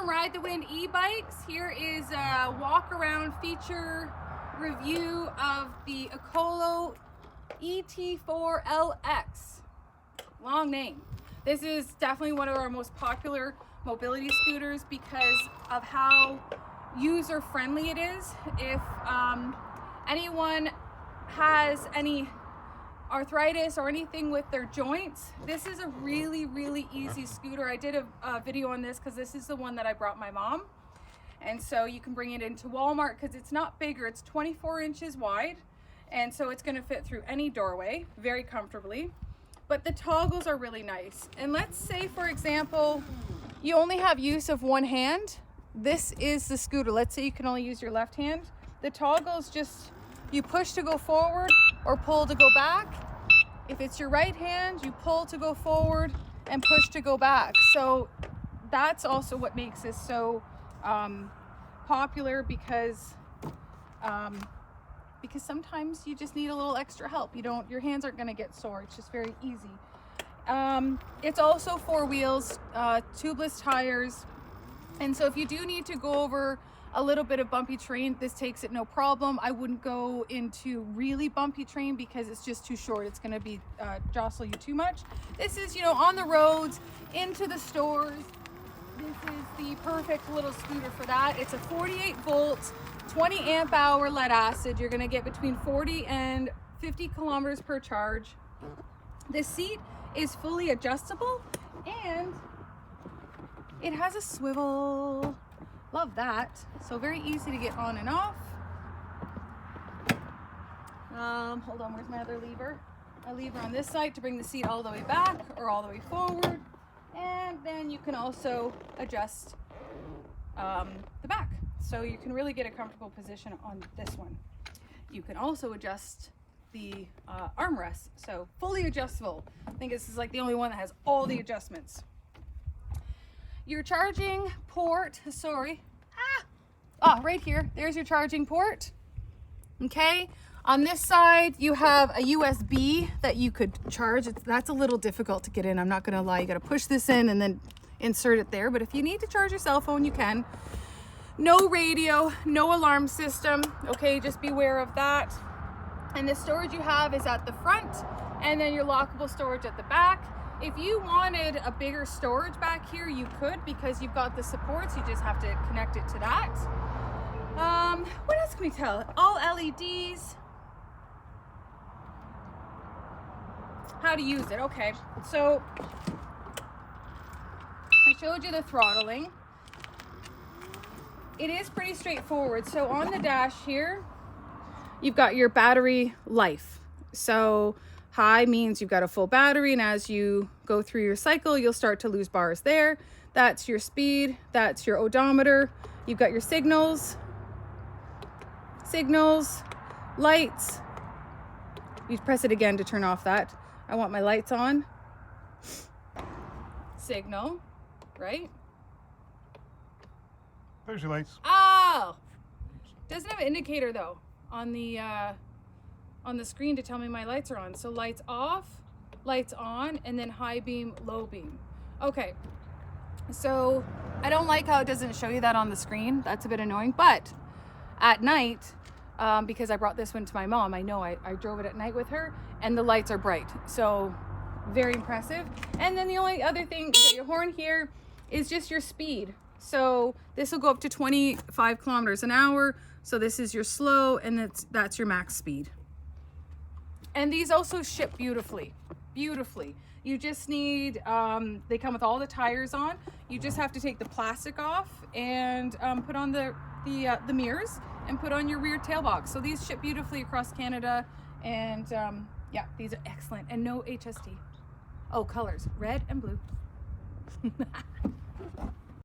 from Ride the Wind e-bikes. Here is a walk around feature review of the Ecolo ET4 LX. Long name. This is definitely one of our most popular mobility scooters because of how user friendly it is. If anyone has any arthritis or anything with their joints, this is a really easy scooter. I did a video on this because this is the one that I brought my mom, and so you can bring it into Walmart because it's not bigger. It's 24 inches wide, and so it's going to fit through any doorway very comfortably. But the toggles are really nice. And let's say, for example, you only have use of one hand. This is the scooter. Let's say you can only use your left hand. The toggles, just you push to go forward or pull to go back. If it's your right hand, you pull to go forward and push to go back. So that's also what makes this so popular, because sometimes you just need a little extra help. Your hands aren't going to get sore. It's just very easy. It's also 4 wheels, tubeless tires. And so if you do need to go over a little bit of bumpy terrain, this takes it no problem. I wouldn't go into really bumpy terrain because it's just too short. It's going to be jostle you too much. This is, on the roads, into the stores. This is the perfect little scooter for that. It's a 48 volt, 20 amp hour lead acid. You're going to get between 40 and 50 kilometers per charge. The seat is fully adjustable and it has a swivel. Love that. So very easy to get on and off. Hold on, where's my other lever? A lever on this side to bring the seat all the way back or all the way forward. And then you can also adjust the back. So you can really get a comfortable position on this one. You can also adjust the armrest. So fully adjustable. I think this is like the only one that has all the adjustments. Your charging port, right here, there's your charging port. Okay, on this side you have a USB that you could charge. That's a little difficult to get in, I'm not gonna lie. You gotta push this in and then insert it there, but if you need to charge your cell phone, you can. No radio, no alarm system, okay, just beware of that. And the storage you have is at the front, and then your lockable storage at the back. If you wanted a bigger storage back here, you could, because you've got the supports. You just have to connect it to that. What else can we tell? All LEDs. How to use it. Okay, so I showed you the throttling. It is pretty straightforward. So on the dash here, you've got your battery life. So high means you've got a full battery, and as you go through your cycle, you'll start to lose bars there. That's your speed, that's your odometer. You've got your signals, lights. You press it again to turn off that. I want my lights on. Signal, right? There's your lights. Oh! Doesn't have an indicator though on the screen to tell me my lights are on. So lights off, lights on, and then high beam, low beam. Okay, so I don't like how it doesn't show you that on the screen. That's a bit annoying, but at night, because I brought this one to my mom, I know I drove it at night with her, and the lights are bright. So very impressive. And then the only other thing, you got your horn here, is just your speed. So this will go up to 25 kilometers an hour. So this is your slow, and that's your max speed. And these also ship beautifully. You just need, they come with all the tires on. You just have to take the plastic off and put on the mirrors and put on your rear tail box. So these ship beautifully across Canada, and yeah, these are excellent, and no HST. Oh, colors, red and blue.